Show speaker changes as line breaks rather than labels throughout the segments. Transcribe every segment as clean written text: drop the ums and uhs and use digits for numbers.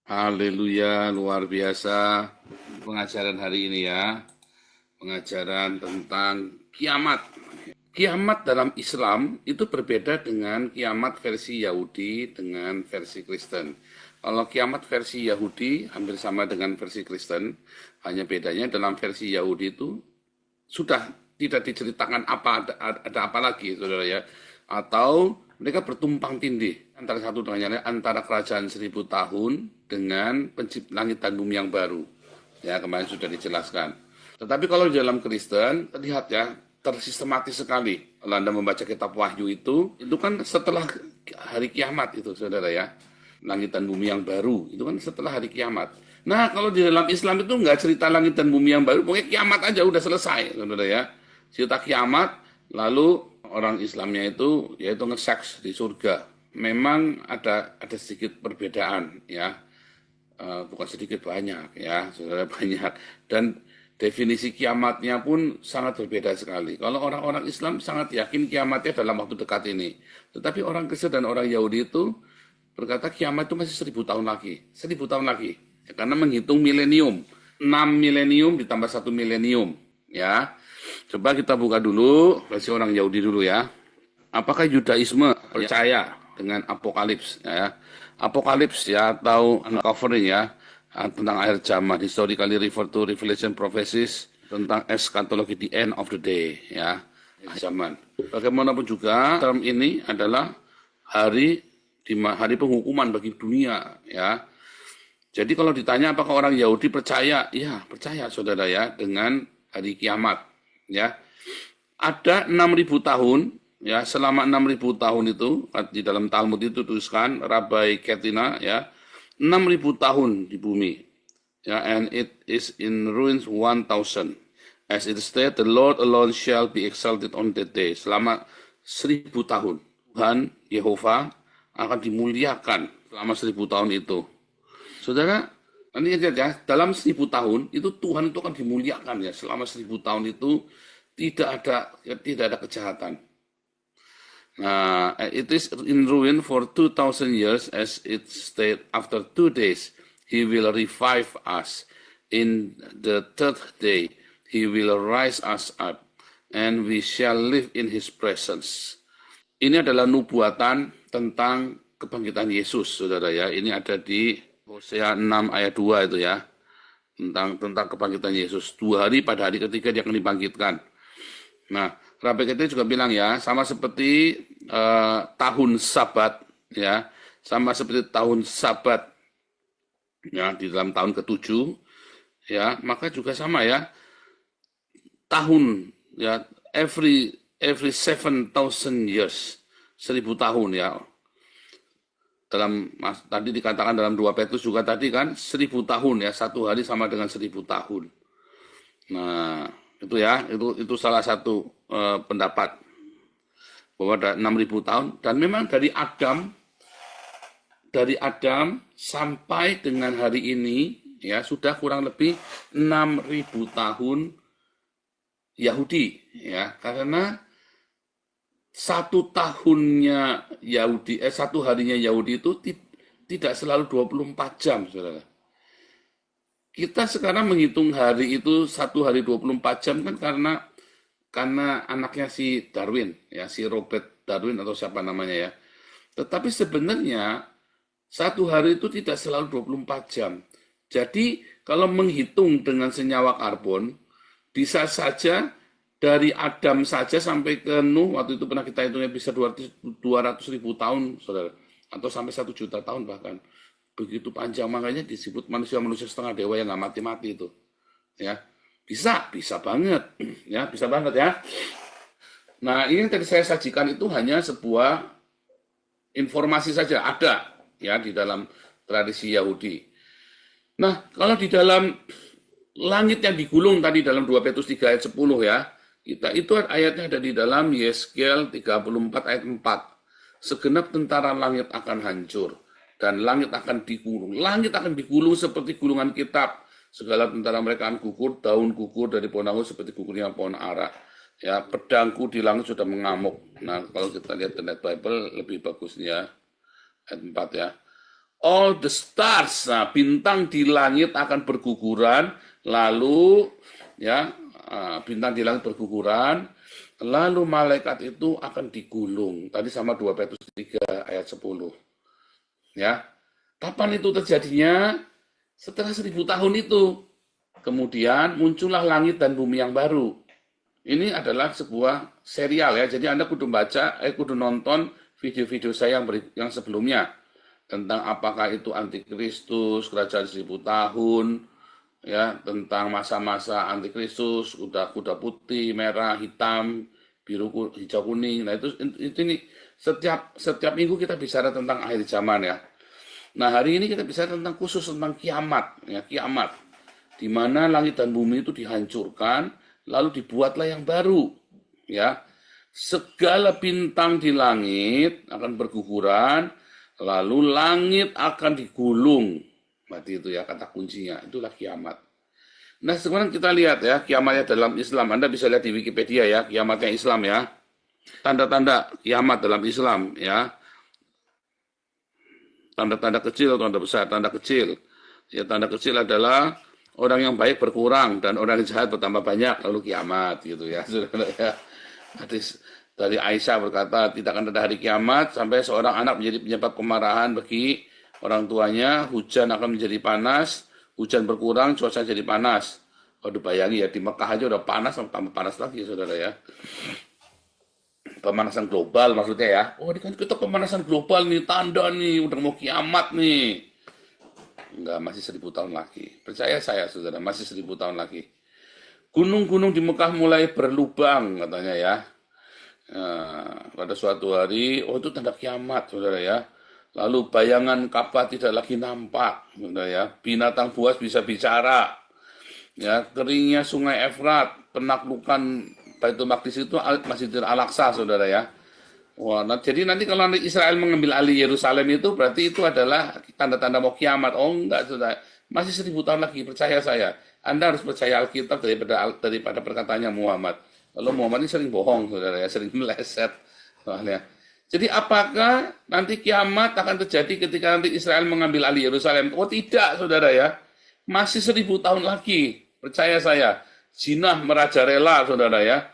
Haleluya, luar biasa pengajaran hari ini ya. Pengajaran tentang kiamat. Kiamat dalam Islam itu berbeda dengan kiamat versi Yahudi dengan versi Kristen. Kalau kiamat versi Yahudi hampir sama dengan versi Kristen, hanya bedanya dalam versi Yahudi itu sudah tidak diceritakan ada apa lagi, saudara ya. Atau mereka bertumpang tindih antara satu dengan yang lain, antara kerajaan 1000 tahun dengan langit dan bumi yang baru. Ya, kemarin sudah dijelaskan. Tetapi kalau di dalam Kristen, terlihat ya, tersistematis sekali. Kalau Anda membaca kitab Wahyu itu kan setelah hari kiamat itu, saudara ya. Langit dan bumi yang baru, itu kan setelah hari kiamat. Nah, kalau di dalam Islam itu nggak cerita langit dan bumi yang baru, pokoknya kiamat aja udah selesai, saudara ya. Cerita kiamat, lalu orang Islamnya itu yaitu nge-seks di surga. Memang ada sedikit perbedaan ya. Bukan sedikit, banyak ya, saudara, banyak. Dan definisi kiamatnya pun sangat berbeda sekali. Kalau orang-orang Islam sangat yakin kiamatnya dalam waktu dekat ini. Tetapi orang Kristen dan orang Yahudi itu berkata kiamat itu masih 1000 tahun lagi. 1000 tahun lagi. Ya, karena menghitung milenium. 6 milenium ditambah 1 milenium. Ya. Coba kita buka dulu versi orang Yahudi dulu ya. Apakah Yudaisme percaya dengan apokalips ya? Apokalips ya, atau uncovering ya, tentang akhir zaman, historically refer to revelation prophecies tentang eschatology, the end of the day ya, zaman. Bagaimanapun juga term ini adalah hari penghukuman bagi dunia ya. Jadi kalau ditanya apakah orang Yahudi percaya, ya percaya saudara ya, dengan hari kiamat ya. Ada 6.000 tahun ya, selama 6.000 tahun itu di dalam Talmud itu tuliskan Rabbi Ketina ya, 6.000 tahun di bumi ya, and it is in ruins 1,000, as it stated, the Lord alone shall be exalted on that day. Selama 1.000 tahun Tuhan Yehova akan dimuliakan selama 1.000 tahun itu, saudara. Nanti lihat ya, dalam 1.000 tahun itu Tuhan itu akan dimuliakan ya. Selama 1.000 tahun itu tidak ada kejahatan. Nah, it is in ruin for 2,000 years, as it stated, after 2 days he will revive us. In the third day he will rise us up, and we shall live in his presence. Ini adalah nubuatan tentang kebangkitan Yesus, saudara ya. Ini ada di Hosea 6 ayat 2 itu ya. Tentang kebangkitan Yesus. 2 hari, pada hari ketiga dia akan dibangkitkan. Nah, Rabbi Ketina juga bilang ya, sama seperti tahun Sabat ya, sama seperti tahun Sabat ya di dalam tahun ke-7 ya, maka juga sama ya, tahun ya, every 7,000 years, 1.000 tahun ya. Tadi dikatakan dalam 2 Petrus juga tadi kan, 1.000 tahun ya, satu hari sama dengan 1.000 tahun. Nah, itu ya, itu salah satu pendapat bahwa ada 6.000 tahun, dan memang dari Adam sampai dengan hari ini ya sudah kurang lebih 6.000 tahun Yahudi ya, karena satu harinya Yahudi itu tidak selalu 24 jam, saudara. Kita sekarang menghitung hari itu satu hari 24 jam kan karena anaknya si Darwin ya, si Robert Darwin atau siapa namanya ya. Tetapi sebenarnya satu hari itu tidak selalu 24 jam. Jadi kalau menghitung dengan senyawa karbon, bisa saja dari Adam saja sampai ke Nuh, waktu itu pernah kita hitungnya bisa 200.000 tahun, saudara, atau sampai 1 juta tahun bahkan. Begitu panjang, makanya disebut manusia setengah dewa yang nggak mati-mati itu. Ya, bisa banget, ya, bisa banget ya. Nah, ini yang tadi saya sajikan itu hanya sebuah informasi saja, ada ya di dalam tradisi Yahudi. Nah, kalau di dalam langit yang digulung tadi dalam 2 Petrus 3 ayat 10 ya, itu ayatnya ada di dalam Yeskel 34 ayat 4. Segenap tentara langit akan hancur dan langit akan digulung. Langit akan digulung seperti gulungan kitab. Segala tentara mereka akan gugur, daun gugur dari pohon anggur seperti gugurnya pohon ara. Ya, pedangku di langit sudah mengamuk. Nah, kalau kita lihat di Bible lebih bagusnya ayat 4 ya. All the stars, nah, bintang di langit akan berguguran, lalu ya bintang di langit berguguran, lalu malaikat itu akan digulung. Tadi sama 2 Petrus 3 ayat 10. Ya, kapan itu terjadinya? Setelah 1000 tahun itu. Kemudian muncullah langit dan bumi yang baru. Ini adalah sebuah serial ya. Jadi Anda kudu baca, kudu nonton video-video saya yang sebelumnya tentang apakah itu antikristus, kerajaan 1000 tahun, ya, tentang masa-masa antikristus, kuda putih, merah, hitam, biru, hijau, kuning. Nah, itu ini setiap minggu kita bicara tentang akhir zaman ya. Nah, hari ini kita bicara tentang khusus tentang kiamat, ya, kiamat. Di mana langit dan bumi itu dihancurkan, lalu dibuatlah yang baru, ya. Segala bintang di langit akan berguguran, lalu langit akan digulung. Berarti itu ya kata kuncinya, itulah kiamat. Nah, sekarang kita lihat ya, kiamatnya dalam Islam. Anda bisa lihat di Wikipedia ya, kiamatnya Islam ya. Tanda-tanda kiamat dalam Islam ya. Tanda-tanda kecil atau tanda besar, tanda kecil. Ya, tanda kecil adalah orang yang baik berkurang dan orang yang jahat bertambah banyak, lalu kiamat gitu ya. Saudara ya. Hadis dari Aisyah berkata, tidak akan ada hari kiamat sampai seorang anak menjadi penyebab kemarahan bagi orang tuanya, hujan akan menjadi panas, hujan berkurang, cuaca jadi panas. Waduh, bayangin ya, di Mekah aja udah panas, tambah panas lagi saudara ya. Pemanasan global maksudnya ya. Oh, ini kan kita pemanasan global nih, tanda nih, udah mau kiamat nih. Enggak, masih 1000 tahun lagi. Percaya saya saudara, masih 1000 tahun lagi. Gunung-gunung di Mekah mulai berlubang katanya ya. Pada suatu hari, oh itu tanda kiamat, saudara ya. Lalu bayangan Ka'bah tidak lagi nampak, saudara ya. Binatang buas bisa bicara, ya. Keringnya Sungai Efrat, penaklukan Baitul Maqdis itu Masjidil Al-Aqsa, saudara ya. Wah, nah, jadi nanti kalau nanti Israel mengambil alih Yerusalem itu berarti itu adalah tanda-tanda mau kiamat. Oh enggak, saudara. Masih 1000 tahun lagi, percaya saya. Anda harus percaya Alkitab daripada perkataannya Muhammad. Kalau Muhammad ini sering bohong, saudara ya, sering meleset. Soalnya. Jadi apakah nanti kiamat akan terjadi ketika nanti Israel mengambil alih Yerusalem? Oh tidak, saudara ya. Masih 1000 tahun lagi, percaya saya. Zina merajalela, saudara ya.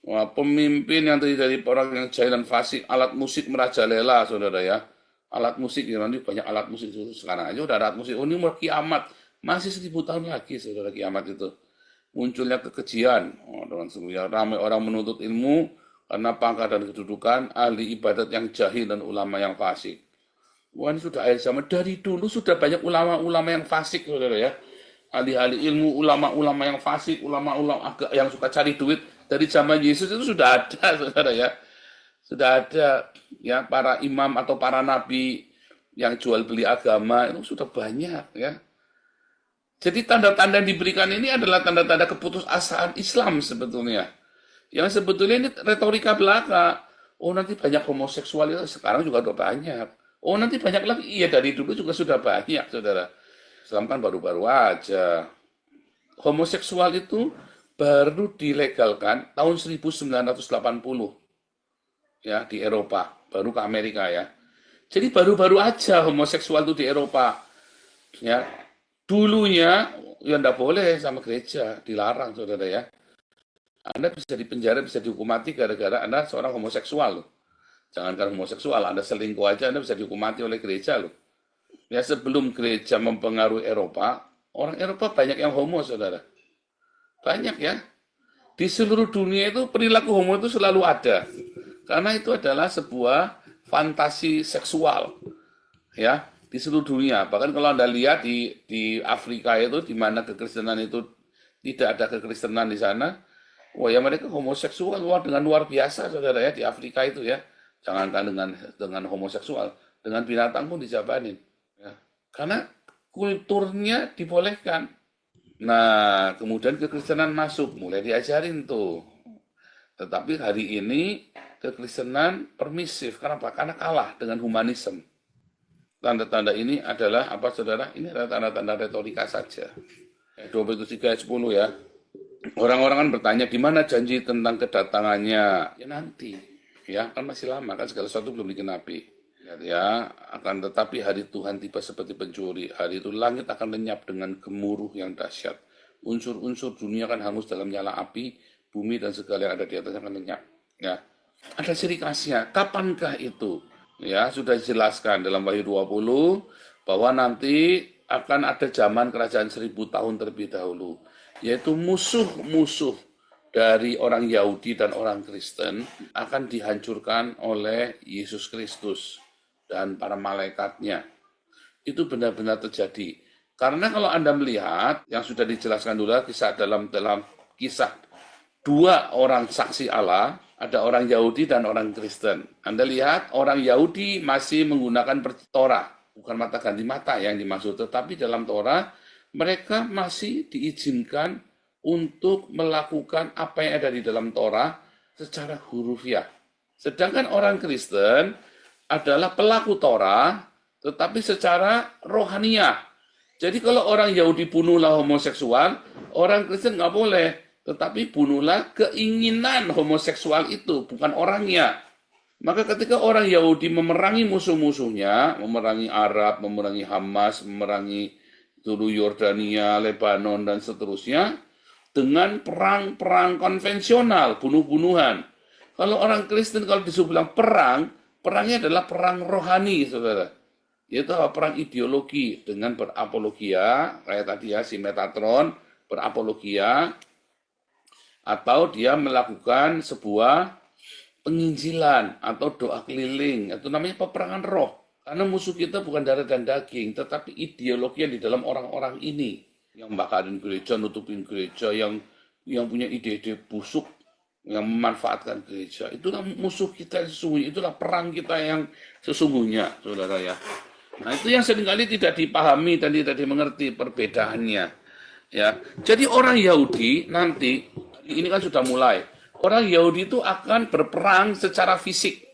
Wah, pemimpin yang terdiri dari orang yang jahil dan fasik, alat musik merajalela, saudara ya. Alat musik, ya, nanti banyak alat musik sekarang aja udah alat musik. Oh ini mau kiamat, masih 1000 tahun lagi, saudara, kiamat itu. Munculnya kekejian, dengan sungguhnya ramai orang menuntut ilmu karena pangkat dan kedudukan, ahli ibadat yang jahil dan ulama yang fasik. Wah, ini sudah akhir zaman. Dari dulu sudah banyak ulama-ulama yang fasik, saudara ya. Ahli-ahli ilmu, ulama-ulama yang fasik, ulama-ulama yang suka cari duit. Dari zaman Yesus itu sudah ada, saudara ya. Sudah ada ya para imam atau para nabi yang jual beli agama, itu sudah banyak ya. Jadi tanda-tanda yang diberikan ini adalah tanda-tanda keputusasaan Islam sebetulnya. Yang sebetulnya ini retorika belaka. Oh nanti banyak homoseksualitas, sekarang juga udah banyak. Oh nanti banyak lagi, iya dari dulu juga sudah banyak, saudara. Islam kan baru-baru aja. Homoseksual itu baru dilegalkan tahun 1980 ya di Eropa, baru ke Amerika ya. Jadi baru-baru aja homoseksual itu di Eropa. Ya, dulunya ya enggak boleh sama gereja, dilarang saudara ya. Anda bisa dipenjara, bisa dihukum mati gara-gara Anda seorang homoseksual loh. Jangankan homoseksual, Anda selingkuh aja Anda bisa dihukum mati oleh gereja loh. Ya sebelum gereja mempengaruhi Eropa, orang Eropa banyak yang homo saudara. Banyak ya. Di seluruh dunia itu perilaku homo itu selalu ada. Karena itu adalah sebuah fantasi seksual. Ya, di seluruh dunia. Bahkan kalau Anda lihat di Afrika itu, di mana kekristenan itu tidak ada kekristenan di sana, wah ya mereka homoseksual dengan luar biasa, saudara ya, di Afrika itu ya. Jangankan dengan homoseksual, dengan binatang pun dijabanin. Ya. Karena kulturnya dibolehkan. Nah, kemudian kekristenan masuk, mulai diajarin tuh. Tetapi hari ini kekristenan permisif. Kenapa? Karena kalah dengan humanisme. Tanda-tanda ini adalah apa saudara? Ini adalah tanda-tanda retorika saja. 2 Petrus 3 ayat 10 ya. Orang-orang kan bertanya di mana janji tentang kedatangannya? Ya nanti. Ya, kan masih lama kan segala sesuatu belum digenapi. Lihat ya, akan tetapi hari Tuhan tiba seperti pencuri. Hari itu langit akan lenyap dengan gemuruh yang dahsyat. Unsur-unsur dunia akan hangus dalam nyala api, bumi dan segala yang ada di atasnya akan lenyap. Ya, ada ciri khasnya. Kapankah itu? Ya, sudah dijelaskan dalam Wahyu 20 bahwa nanti akan ada zaman kerajaan 1000 tahun terlebih dahulu, yaitu musuh-musuh dari orang Yahudi dan orang Kristen akan dihancurkan oleh Yesus Kristus dan para malaikatnya. Itu benar-benar terjadi. Karena kalau Anda melihat yang sudah dijelaskan dulu kisah dalam kisah dua orang saksi Allah, ada orang Yahudi dan orang Kristen. Anda lihat orang Yahudi masih menggunakan Torah, bukan mata ganti mata yang dimaksud, tetapi dalam Torah mereka masih diizinkan untuk melakukan apa yang ada di dalam Torah secara hurufiah. Sedangkan orang Kristen adalah pelaku Torah, tetapi secara rohaniah. Jadi kalau orang Yahudi bunuhlah homoseksual, orang Kristen nggak boleh. Tetapi bunuhlah keinginan homoseksual itu, bukan orangnya. Maka ketika orang Yahudi memerangi musuh-musuhnya, memerangi Arab, memerangi Hamas, memerangi dulu Yordania, Lebanon, dan seterusnya, dengan perang-perang konvensional, bunuh-bunuhan. Kalau orang Kristen kalau disuruh bilang perang, perangnya adalah perang rohani, saudara. Yaitu perang ideologi dengan berapologia, kayak tadi ya, si Metatron, berapologia, atau dia melakukan sebuah penginjilan atau doa keliling, itu namanya peperangan roh. Karena musuh kita bukan darah dan daging, tetapi ideologi yang di dalam orang-orang ini, yang bakarin gereja, nutupin gereja, yang punya ide-ide busuk, yang memanfaatkan gereja. Itulah musuh kita yang sesungguhnya, itulah perang kita yang sesungguhnya, saudara ya. Nah itu yang seringkali tidak dipahami dan tidak dimengerti perbedaannya. Ya, jadi orang Yahudi nanti ini kan sudah mulai. Orang Yahudi itu akan berperang secara fisik.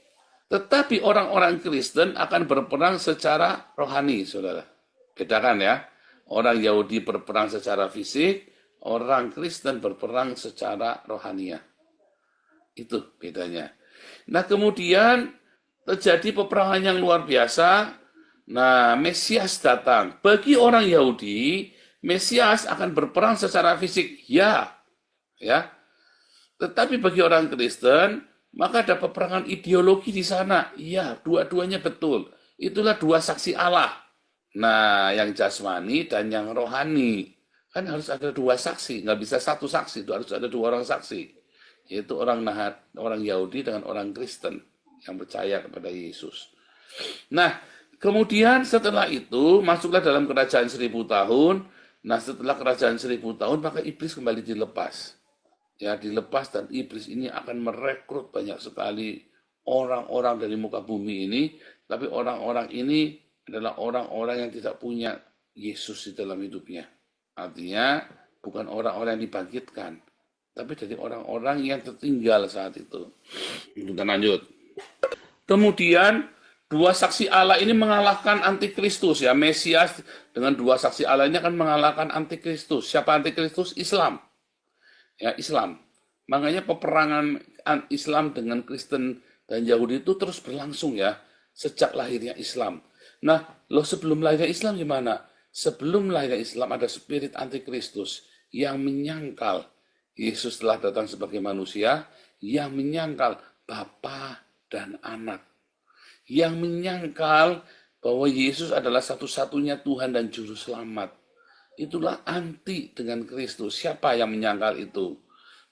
Tetapi orang-orang Kristen akan berperang secara rohani, saudara. Bedakan ya. Orang Yahudi berperang secara fisik, orang Kristen berperang secara rohania. Itu bedanya. Nah kemudian terjadi peperangan yang luar biasa. Nah Mesias datang. Bagi orang Yahudi, Mesias akan berperang secara fisik. Ya. Tetapi bagi orang Kristen, maka ada peperangan ideologi di sana. Iya, dua-duanya betul. Itulah dua saksi Allah. Nah, yang jasmani dan yang rohani. Kan harus ada dua saksi, nggak bisa satu saksi, itu harus ada dua orang saksi. Yaitu orang Yahudi dengan orang Kristen yang percaya kepada Yesus. Nah, kemudian setelah itu, masuklah dalam kerajaan 1000 tahun. Nah, setelah kerajaan 1000 tahun, maka iblis kembali dilepas. Ya, dilepas dan iblis ini akan merekrut banyak sekali orang-orang dari muka bumi ini, tapi orang-orang ini adalah orang-orang yang tidak punya Yesus di dalam hidupnya. Artinya bukan orang-orang yang dibangkitkan, tapi dari orang-orang yang tertinggal saat itu. Kita lanjut. Kemudian dua saksi Allah ini mengalahkan antikristus ya, Mesias dengan dua saksi Allah ini akan mengalahkan antikristus. Siapa antikristus? Islam. Ya, Islam. Makanya peperangan Islam dengan Kristen dan Yahudi itu terus berlangsung ya sejak lahirnya Islam. Nah, sebelum lahirnya Islam gimana? Sebelum lahirnya Islam ada spirit antikristus yang menyangkal Yesus telah datang sebagai manusia, yang menyangkal Bapa dan Anak, yang menyangkal bahwa Yesus adalah satu-satunya Tuhan dan Juru Selamat. Itulah anti dengan Kristus. Siapa yang menyangkal itu?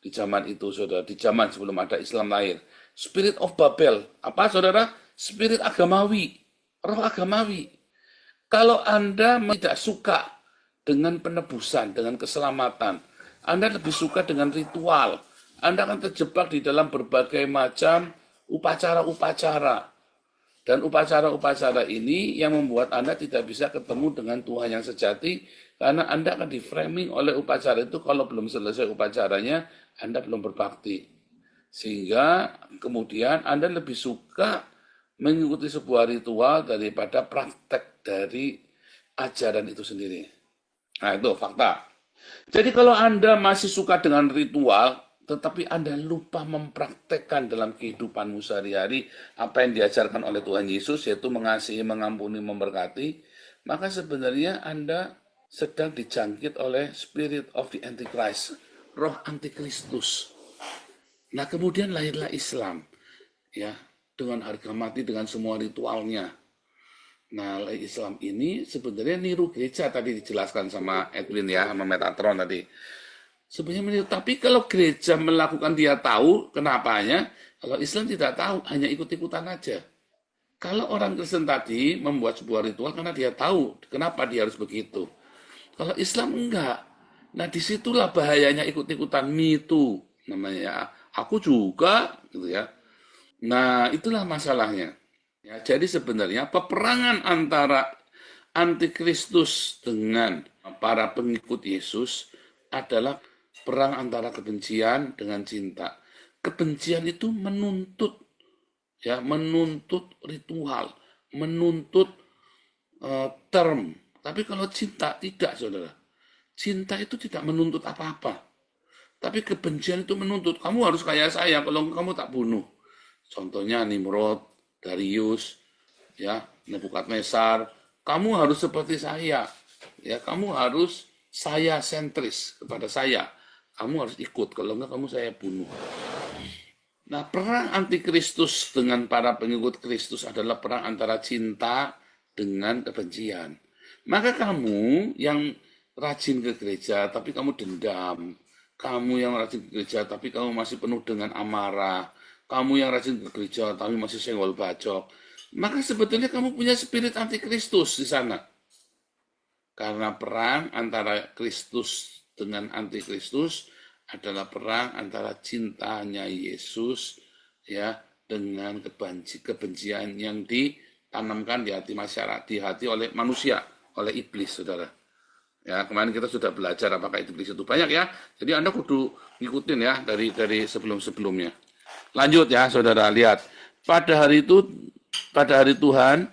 Di zaman itu, saudara. Di zaman sebelum ada Islam lahir. Spirit of Babel. Apa, saudara? Spirit agamawi. Roh agamawi. Kalau Anda tidak suka dengan penebusan, dengan keselamatan, Anda lebih suka dengan ritual, Anda akan terjebak di dalam berbagai macam upacara-upacara. Dan upacara-upacara ini yang membuat Anda tidak bisa ketemu dengan Tuhan yang sejati, karena Anda akan di-framing oleh upacara itu. Kalau belum selesai upacaranya, Anda belum berbakti. Sehingga kemudian Anda lebih suka mengikuti sebuah ritual daripada praktek dari ajaran itu sendiri. Nah itu fakta. Jadi kalau Anda masih suka dengan ritual, tetapi Anda lupa mempraktekkan dalam kehidupanmu sehari-hari apa yang diajarkan oleh Tuhan Yesus, yaitu mengasihi, mengampuni, memberkati, maka sebenarnya Anda sedang dijangkit oleh spirit of the Antichrist, roh antikristus. Nah, kemudian lahirlah Islam, ya, dengan harga mati, dengan semua ritualnya. Nah, Islam ini sebenarnya niru gereja, tadi dijelaskan sama Edwin ya, sama Metatron tadi. Sebenarnya meniru, tapi kalau gereja melakukan dia tahu kenapanya, kalau Islam tidak tahu, hanya ikut-ikutan aja. Kalau orang Kristen tadi membuat sebuah ritual karena dia tahu kenapa dia harus begitu. Kalau Islam enggak. Nah, disitulah bahayanya ikut-ikutan, me too namanya. Aku juga, gitu ya. Nah, itulah masalahnya. Ya, jadi sebenarnya peperangan antara antikristus dengan para pengikut Yesus adalah perang antara kebencian dengan cinta. Kebencian itu menuntut, ya, menuntut ritual, menuntut term. Tapi kalau cinta tidak, saudara. Cinta itu tidak menuntut apa-apa. Tapi kebencian itu menuntut, kamu harus kayak saya, kalau kamu tak bunuh. Contohnya Nimrod, Darius, ya, Nebukadnezar, kamu harus seperti saya. Ya, kamu harus saya sentris kepada saya. Kamu harus ikut, kalau enggak kamu saya bunuh. Nah, perang antikristus dengan para pengikut Kristus adalah perang antara cinta dengan kebencian. Maka kamu yang rajin ke gereja tapi kamu dendam, kamu yang rajin ke gereja tapi kamu masih penuh dengan amarah, kamu yang rajin ke gereja tapi masih senggol bacok, maka sebetulnya kamu punya spirit antikristus di sana. Karena perang antara Kristus dengan antikristus adalah perang antara cintanya Yesus, ya, dengan kebencian yang ditanamkan di hati masyarakat, di hati oleh manusia, oleh iblis, saudara. Ya, kemarin kita sudah belajar apakah iblis itu banyak ya. Jadi Anda kudu ngikutin ya dari sebelum-sebelumnya. Lanjut ya, saudara, lihat. Pada hari Tuhan,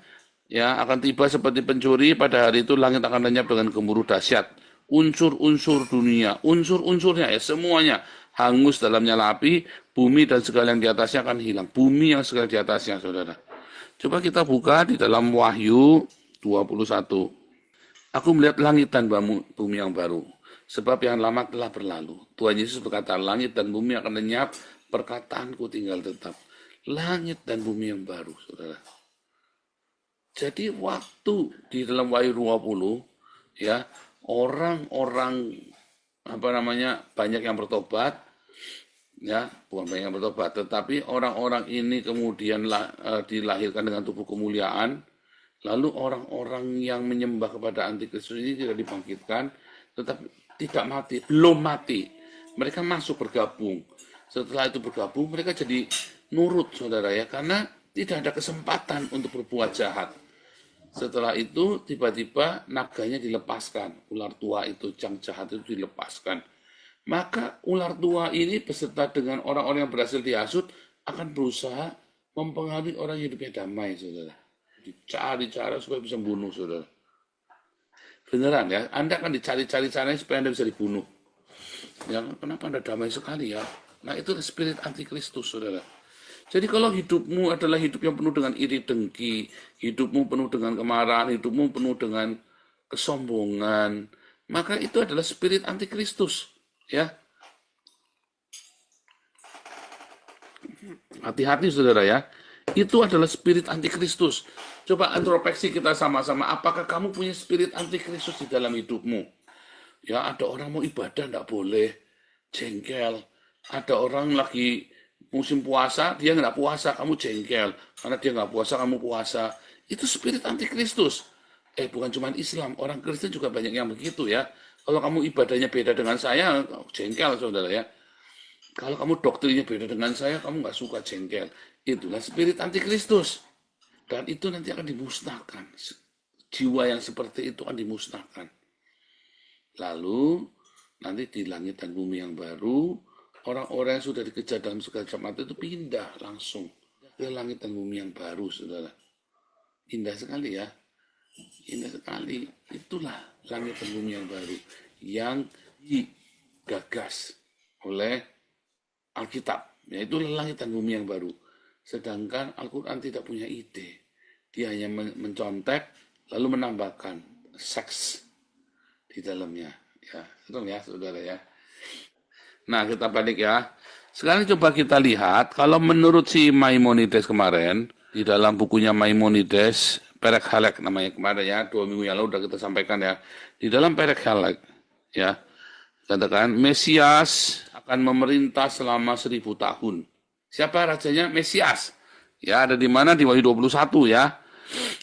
ya, akan tiba seperti pencuri. Pada hari itu langit akan lenyap dengan gemuruh dahsyat. Unsur-unsur dunia, unsur-unsurnya ya, semuanya hangus dalam nyala api. Bumi dan segala yang di atasnya akan hilang. Bumi yang segala di atasnya, saudara. Coba kita buka di dalam Wahyu 21. Aku melihat langit dan bumi yang baru, sebab yang lama telah berlalu. Tuhan Yesus berkata, langit dan bumi akan lenyap, perkataanku tinggal tetap. Langit dan bumi yang baru, saudara. Jadi waktu di dalam Wahyu 20, ya, orang-orang banyak yang bertobat, ya, bukan banyak yang bertobat, tetapi orang-orang ini kemudian dilahirkan dengan tubuh kemuliaan. Lalu orang-orang yang menyembah kepada antikristus ini tidak dibangkitkan, tetapi tidak mati, belum mati. Mereka masuk bergabung. Setelah itu bergabung, mereka jadi nurut, saudara ya, karena tidak ada kesempatan untuk berbuat jahat. Setelah itu tiba-tiba naganya dilepaskan, ular tua itu, yang jahat itu dilepaskan. Maka ular tua ini beserta dengan orang-orang yang berhasil dihasut akan berusaha mempengaruhi orang hidupnya damai, saudara. Dicari cara supaya bisa bunuh, saudara. Beneran ya, Anda akan dicari-cari caranya supaya Anda bisa dibunuh. Ya, kenapa Anda damai sekali ya? Nah, itu spirit antikristus, saudara. Jadi kalau hidupmu adalah hidup yang penuh dengan iri dengki, hidupmu penuh dengan kemarahan, hidupmu penuh dengan kesombongan, maka itu adalah spirit antikristus, ya. Hati-hati, saudara ya. Itu adalah spirit antikristus. Coba introspeksi kita sama-sama. Apakah kamu punya spirit antikristus di dalam hidupmu? Ya, ada orang mau ibadah tidak boleh, jengkel. Ada orang lagi musim puasa, dia nggak puasa, kamu jengkel. Karena dia nggak puasa, kamu puasa. Itu spirit antikristus. Bukan cuma Islam, orang Kristen juga banyak yang begitu ya. Kalau kamu ibadahnya beda dengan saya, jengkel, saudara ya. Kalau kamu doktrinnya beda dengan saya, kamu nggak suka, jengkel. Itulah spirit antikristus. Dan itu nanti akan dimusnahkan. Jiwa yang seperti itu akan dimusnahkan. Lalu, nanti di langit dan bumi yang baru, orang-orang yang sudah dikejar dalam segala mati itu pindah langsung ke langit dan bumi yang baru, saudara. Indah sekali ya. Indah sekali. Itulah langit dan bumi yang baru. Yang digagas oleh Alkitab, yaitu langit dan bumi yang baru. Sedangkan Al-Quran tidak punya ide. Dia hanya mencontek, lalu menambahkan seks di dalamnya. Ya, serem ya, saudara ya. Nah, kita balik ya. Sekarang coba kita lihat, kalau menurut si Maimonides kemarin, di dalam bukunya Maimonides, Perek Halek namanya kemarin ya, 2 minggu yang lalu sudah kita sampaikan ya. Di dalam Perek Halek, ya, katakan Mesias akan memerintah selama 1000 tahun. Siapa rajanya? Mesias. Ya, ada di mana? Di Wahyu 21 ya.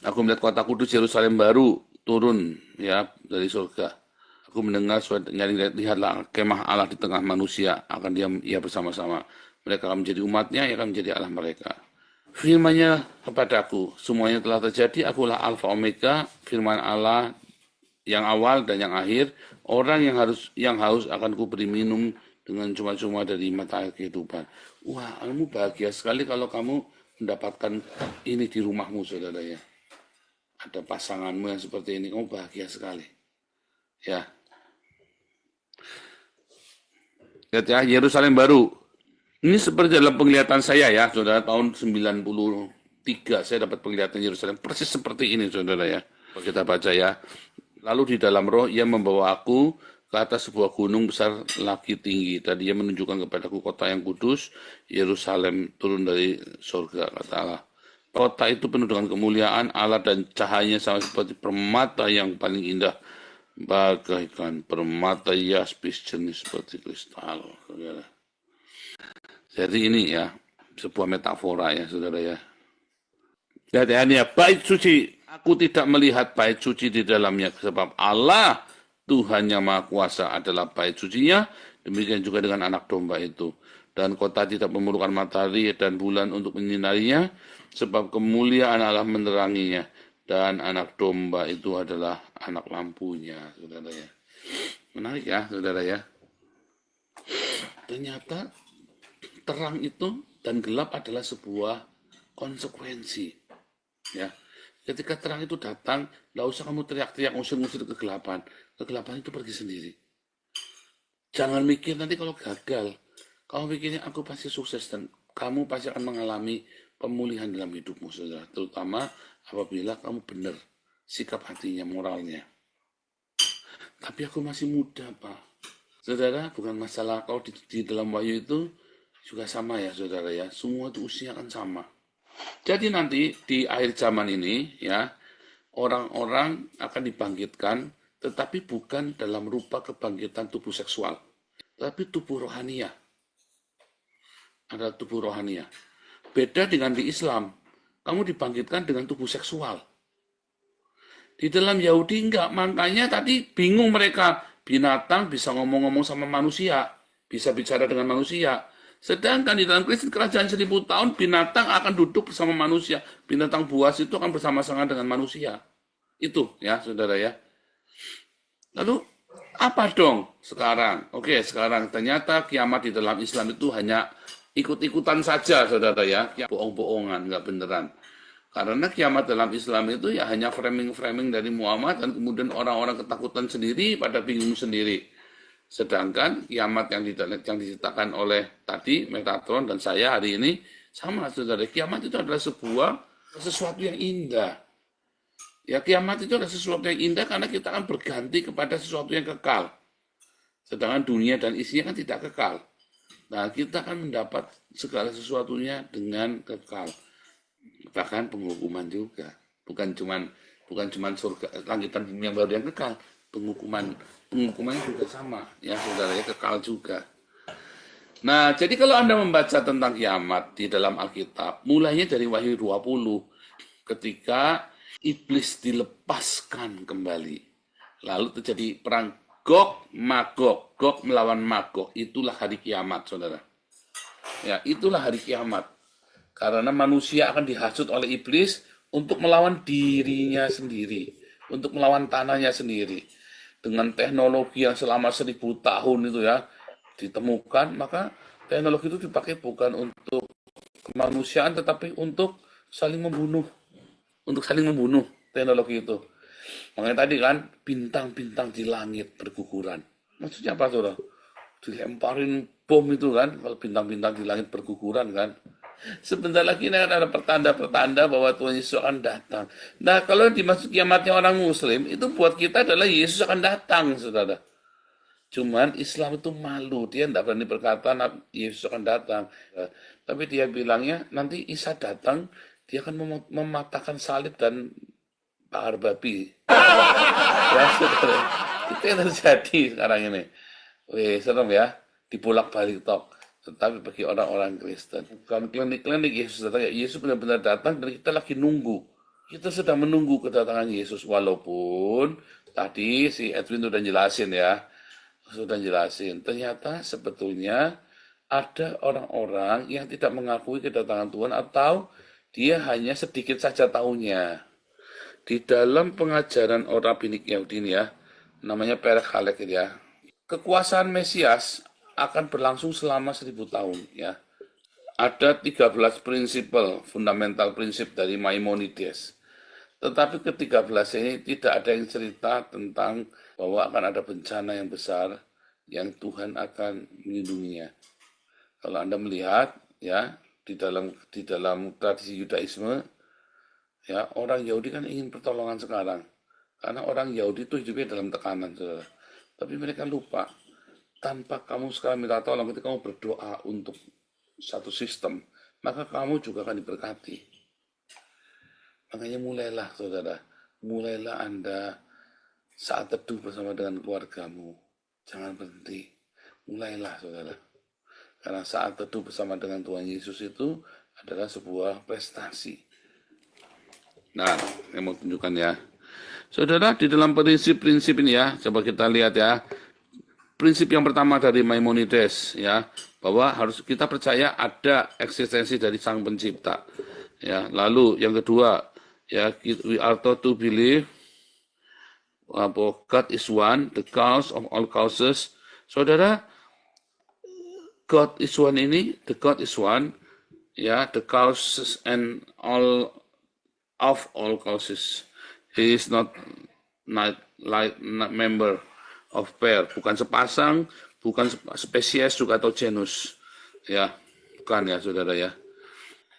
Aku melihat kota kudus Yerusalem baru turun ya dari surga. Aku mendengar suara nyanyi, lihatlah kemah Allah di tengah manusia, akan diam ia bersama-sama. Mereka akan menjadi umatnya, ia akan menjadi Allah mereka. Firman-Nya kepadaku, semuanya telah terjadi, akulah Alfa Omega, firman Allah yang awal dan yang akhir. Orang yang haus akan kuberi minum dengan cuma-cuma dari mata air kehidupan. Wah, kamu bahagia sekali kalau kamu mendapatkan ini di rumahmu, saudara ya. Ada pasanganmu yang seperti ini, kamu bahagia sekali. Ya. Lihat ya, Yerusalem baru. Ini seperti dalam penglihatan saya ya, saudara, tahun 93 saya dapat penglihatan Yerusalem. Persis seperti ini, saudara ya. Kita baca ya. Lalu di dalam roh, ia membawa aku ke atas sebuah gunung besar lagi tinggi. Tadi ia menunjukkan kepadaku kota yang kudus, Yerusalem turun dari surga, kata Allah. Kota itu penuh dengan kemuliaan Allah dan cahayanya sama seperti permata yang paling indah, bagaikan permata yaspis jenis seperti kristal. Saudara. Jadi ini ya sebuah metafora ya, saudara ya. Jadi bait suci, aku tidak melihat bait suci di dalamnya, sebab Allah Tuhan yang Maha Kuasa adalah bait sucinya, demikian juga dengan anak domba itu. Dan kota tidak memerlukan matahari dan bulan untuk menyinarinya, sebab kemuliaan Allah meneranginya, dan anak domba itu adalah anak lampunya, saudara ya. Menarik ya, saudara ya. Ternyata terang itu dan gelap adalah sebuah konsekuensi. Ya, ketika terang itu datang, tidak usah kamu teriak-teriak ngusir-ngusir kegelapan. Kegelapan itu pergi sendiri. Jangan mikir nanti kalau gagal, kamu pikirnya aku pasti sukses dan kamu pasti akan mengalami pemulihan dalam hidupmu, saudara. Terutama apabila kamu benar sikap hatinya, moralnya. Tapi aku masih muda, Pak. Saudara, bukan masalah kalau di dalam wahyu itu juga sama ya, saudara ya. Semua itu usia akan sama. Jadi nanti di akhir zaman ini ya, orang-orang akan dibangkitkan, tetapi bukan dalam rupa kebangkitan tubuh seksual, tapi tubuh rohania. Ada tubuh rohania. Beda dengan di Islam, kamu dibangkitkan dengan tubuh seksual. Di dalam Yahudi enggak, makanya tadi bingung mereka. Binatang bisa ngomong-ngomong sama manusia, bisa bicara dengan manusia. Sedangkan di dalam Kristen kerajaan 1000 tahun, binatang akan duduk bersama manusia. Binatang buas itu akan bersama-sama dengan manusia. Itu ya, saudara ya. Lalu, apa dong sekarang? Oke, sekarang ternyata kiamat di dalam Islam itu hanya ikut-ikutan saja, saudara ya. Bohong-bohongan, nggak beneran. Karena kiamat dalam Islam itu ya hanya framing-framing dari Muhammad, dan kemudian orang-orang ketakutan sendiri, pada bingung sendiri. Sedangkan kiamat yang diceritakan oleh tadi Metatron dan saya hari ini sama, saudara. Kiamat itu adalah sesuatu yang indah. Ya, kiamat itu adalah sesuatu yang indah karena kita akan berganti kepada sesuatu yang kekal. Sedangkan dunia dan isinya kan tidak kekal. Nah, kita akan mendapat segala sesuatunya dengan kekal. Bahkan penghukuman juga. Bukan cuman surga, langit dan bumi yang baru yang kekal. Penghukumannya juga sama, ya saudara ya, kekal juga. Nah, jadi kalau Anda membaca tentang kiamat di dalam Alkitab, mulainya dari Wahyu 20, ketika iblis dilepaskan kembali. Lalu terjadi perang Gog Magog, Gog melawan Magog, itulah hari kiamat, saudara. Ya, itulah hari kiamat. Karena manusia akan dihasut oleh iblis untuk melawan dirinya sendiri, untuk melawan tanahnya sendiri. Dengan teknologi yang selama 1000 tahun itu ya ditemukan, maka teknologi itu dipakai bukan untuk kemanusiaan, tetapi untuk saling membunuh. Untuk saling membunuh teknologi itu. Makanya tadi kan bintang-bintang di langit berguguran. Maksudnya apa, saudara? Dilemparin bom itu kan, kalau bintang-bintang di langit berguguran kan. Sebentar lagi ini akan ada pertanda-pertanda bahwa Tuhan Yesus akan datang. Nah, kalau dimaksud kiamatnya orang Muslim, itu buat kita adalah Yesus akan datang, saudara. Cuman Islam itu malu, dia tidak berani berkata Yesus akan datang. Tapi dia bilangnya nanti Isa datang, dia akan mematahkan salib dan bakar babi. Ya, saudara. Itu yang terjadi sekarang ini. Wih, serem ya. Dibolak-balik tok. Tetapi bagi orang-orang Kristen, bukan klinik-klinik Yesus datang. Yesus benar-benar datang dan kita lagi nunggu. Kita sedang menunggu kedatangan Yesus. Walaupun tadi si Edwin sudah jelasin ya. Sudah jelasin. Ternyata sebetulnya ada orang-orang yang tidak mengakui kedatangan Tuhan atau dia hanya sedikit saja tahunya. Di dalam pengajaran orang Rabbinik Yahudi ini ya, namanya Perek Halek ya, kekuasaan Mesias akan berlangsung selama 1000 tahun ya. Ada 13 prinsipal, fundamental prinsip dari Maimonides. Tetapi ke-13 ini tidak ada yang cerita tentang bahwa akan ada bencana yang besar yang Tuhan akan melindunginya. Kalau Anda melihat ya di dalam tradisi Yudaisme ya, orang Yahudi kan ingin pertolongan sekarang. Karena orang Yahudi itu hidupnya dalam tekanan, saudara. Tapi mereka lupa, tanpa kamu sekarang minta tolong, ketika kamu berdoa untuk satu sistem, maka kamu juga akan diberkati. Makanya mulailah, saudara. Mulailah Anda saat teduh bersama dengan keluargamu. Jangan berhenti. Mulailah, saudara. Karena saat teduh bersama dengan Tuhan Yesus itu adalah sebuah prestasi. Nah, saya mau tunjukkan ya. Saudara, di dalam prinsip-prinsip ini ya, coba kita lihat ya. Prinsip yang pertama dari Maimonides ya, bahwa harus kita percaya ada eksistensi dari Sang Pencipta. Ya, lalu yang kedua, ya, we are taught to believe God is one, the cause of all causes. Saudara, God is one ini, the God is one, ya, the causes and all of all causes. He is not member of pair, bukan sepasang, bukan spesies juga atau genus. Ya, bukan ya saudara ya.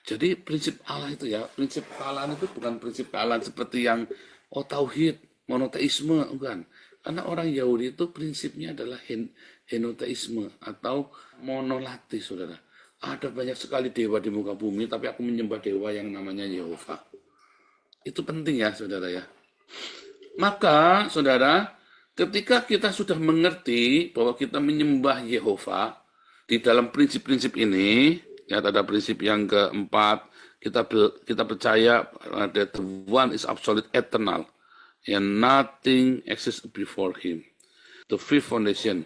Jadi prinsip Allah itu ya, prinsip kealahan itu bukan prinsip kealahan seperti yang tauhid, monoteisme, bukan. Karena orang Yahudi itu prinsipnya adalah henoteisme atau monolatis, saudara. Ada banyak sekali dewa di muka bumi, tapi aku menyembah dewa yang namanya Yehova. Itu penting ya, saudara ya. Maka, saudara, ketika kita sudah mengerti bahwa kita menyembah Yehova, di dalam prinsip-prinsip ini, ya ada prinsip yang keempat, kita percaya that the one is absolute eternal, and nothing exists before him. The fifth foundation,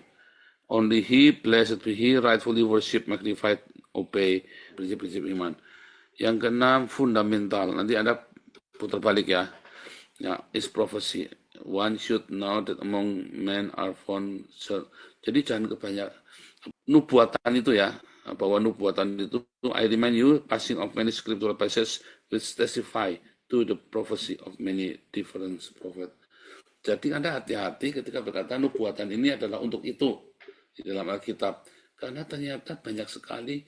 only he, blessed be he, rightfully worship, magnified, obey, prinsip-prinsip iman. Yang keenam, fundamental. Nanti Anda putar balik ya. Ya, is prophecy. One should know that among men are found. Jadi jangan kebanyak nubuatan itu ya. Bahwa nubuatan itu, I remind you, passing of many scriptural passages which testify to the prophecy of many different prophets. Jadi Anda hati-hati ketika berkata nubuatan ini adalah untuk itu di dalam Alkitab. Karena ternyata banyak sekali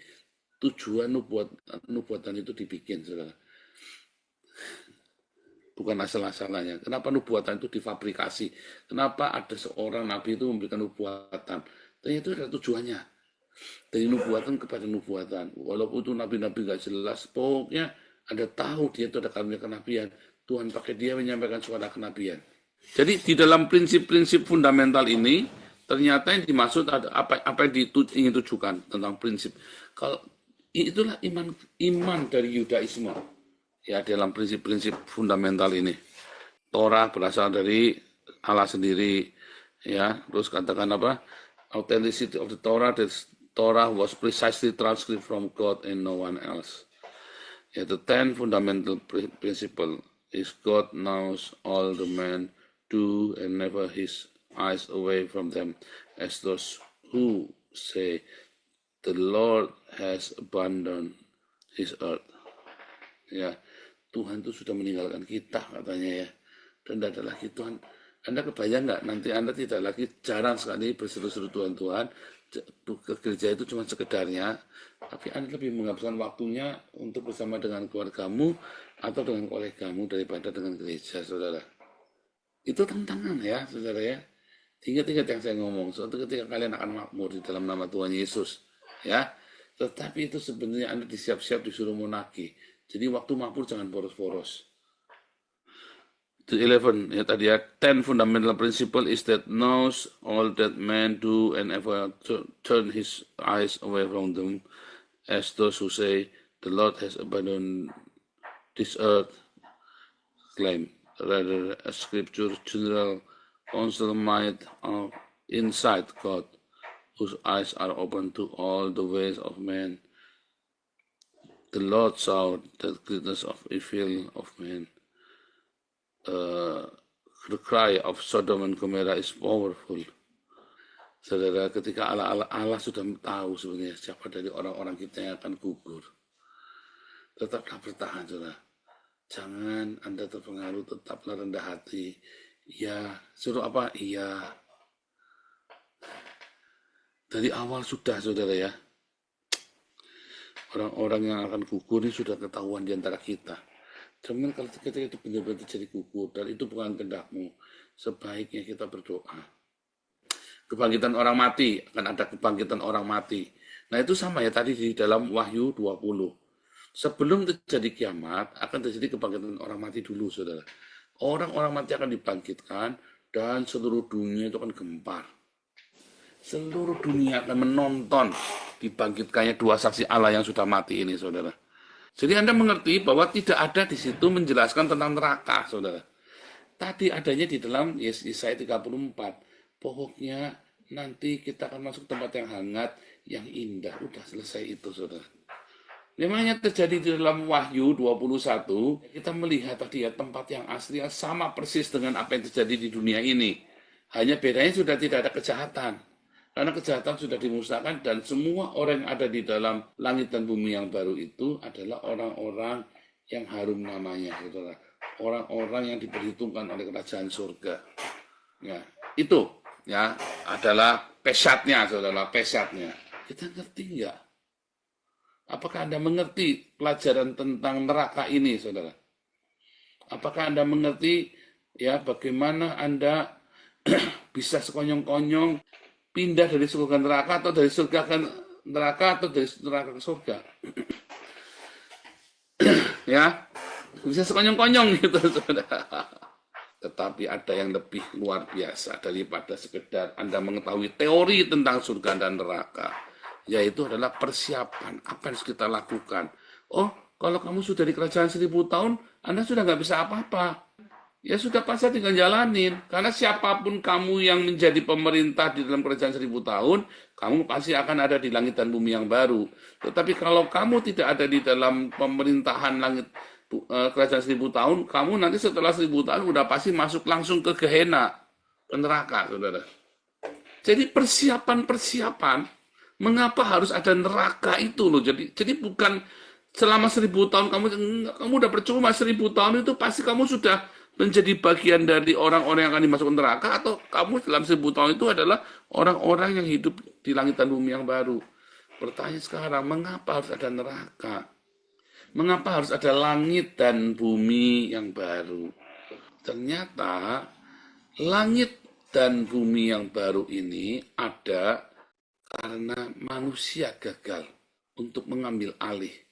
tujuan nubuatan itu dibikin, saudara. Bukan asal-asalannya. Kenapa nubuatan itu difabrikasi? Kenapa ada seorang nabi itu memberikan nubuatan? Ternyata itu ada tujuannya. Dari nubuatan kepada nubuatan. Walaupun itu nabi-nabi gak jelas, pokoknya Anda tahu dia itu ada karunia kenabian. Tuhan pakai dia menyampaikan suara kenabian. Jadi di dalam prinsip-prinsip fundamental ini, ternyata yang dimaksud ada apa yang ingin tujukan tentang prinsip. Kalau itulah iman dari Yudaisme. Ya, dalam prinsip-prinsip fundamental ini. Torah berasal dari Allah sendiri. Ya, terus katakan apa? Authenticity of the Torah, that Torah was precisely transcribed from God and no one else. Yeah, the 10 fundamental principle is God knows all the men do and never his eyes away from them, as those who say the Lord has abandoned his earth. Ya, Tuhan itu sudah meninggalkan kita katanya ya. Dan tidak ada lagi Tuhan Anda kebayang nggak, nanti Anda tidak lagi, jarang sekali berseru-seru Tuhan, Tuhan, ke gereja itu cuma sekedarnya, tapi Anda lebih menghabiskan waktunya untuk bersama dengan keluargamu atau dengan kolegamu daripada dengan gereja, saudara. Itu tantangan ya, saudara ya. Ingat-ingat yang saya ngomong, suatu ketika kalian akan makmur di dalam nama Tuhan Yesus, ya. Tetapi itu sebenarnya Anda disiap-siap disuruh monaki. Jadi waktu makmur jangan boros-boros. To 11, ya tadi ya, 10 fundamental principle is that knows all that men do and ever turn his eyes away from them, as those who say, the Lord has abandoned this earth, claim. Rather, a scripture general counsel might inside God, whose eyes are open to all the ways of men. The Lord saw the greatness of evil of men. The cry of Sodom and Gomorrah is powerful. Saudara, ketika Allah sudah tahu sebenarnya siapa dari orang-orang kita yang akan gugur, tetaplah bertahan, saudara. Jangan Anda terpengaruh, tetaplah rendah hati. Ya, suruh apa? Iya. Dari awal sudah, saudara ya. Orang-orang yang akan gugur ini sudah ketahuan di antara kita. Cuman kalau ketika itu benar-benar terjadi gugur dan itu bukan kehendakmu, sebaiknya kita berdoa. Kebangkitan orang mati, akan ada kebangkitan orang mati. Nah itu sama ya tadi di dalam Wahyu 20. Sebelum terjadi kiamat, akan terjadi kebangkitan orang mati dulu, saudara. Orang-orang mati akan dibangkitkan dan seluruh dunia itu akan gempar. Seluruh dunia akan menonton dibangkitkannya dua saksi Allah yang sudah mati ini, saudara. Jadi Anda mengerti bahwa tidak ada di situ menjelaskan tentang neraka, saudara. Tadi adanya di dalam Yesaya 34. Pokoknya nanti kita akan masuk tempat yang hangat, yang indah. Udah selesai itu, saudara. Namanya terjadi di dalam Wahyu 21, kita melihat tadi ya tempat yang asli yang sama persis dengan apa yang terjadi di dunia ini. Hanya bedanya sudah tidak ada kejahatan. Karena kejahatan sudah dimusnahkan dan semua orang yang ada di dalam langit dan bumi yang baru itu adalah orang-orang yang harum namanya, saudara. Orang-orang yang diperhitungkan oleh kerajaan surga. Ya, itu ya adalah pesatnya, saudara, pesatnya. Kita ngerti nggak? Apakah Anda mengerti pelajaran tentang neraka ini, saudara? Apakah Anda mengerti ya bagaimana Anda bisa sekonyong-konyong pindah dari surga ke neraka atau dari surga ke neraka atau dari neraka ke surga? Ya, bisa sekonyong-konyong gitu, saudara. Tetapi ada yang lebih luar biasa daripada sekedar Anda mengetahui teori tentang surga dan neraka, yaitu adalah persiapan apa yang harus kita lakukan. Oh, kalau kamu sudah di kerajaan 1000 tahun, Anda sudah nggak bisa apa-apa. Ya sudah pasal tinggal jalanin. Karena siapapun kamu yang menjadi pemerintah di dalam kerajaan 1000 tahun, kamu pasti akan ada di langit dan bumi yang baru. Tetapi kalau kamu tidak ada di dalam pemerintahan langit kerajaan 1000 tahun, kamu nanti setelah 1000 tahun udah pasti masuk langsung ke Gehenna, ke neraka, saudara. Jadi persiapan-persiapan, mengapa harus ada neraka itu loh. Jadi bukan selama 1000 tahun kamu udah percuma, 1000 tahun itu pasti kamu sudah menjadi bagian dari orang-orang yang akan dimasukkan neraka, atau kamu dalam 1000 tahun itu adalah orang-orang yang hidup di langit dan bumi yang baru. Pertanyaan sekarang, mengapa harus ada neraka? Mengapa harus ada langit dan bumi yang baru? Ternyata langit dan bumi yang baru ini ada karena manusia gagal untuk mengambil alih.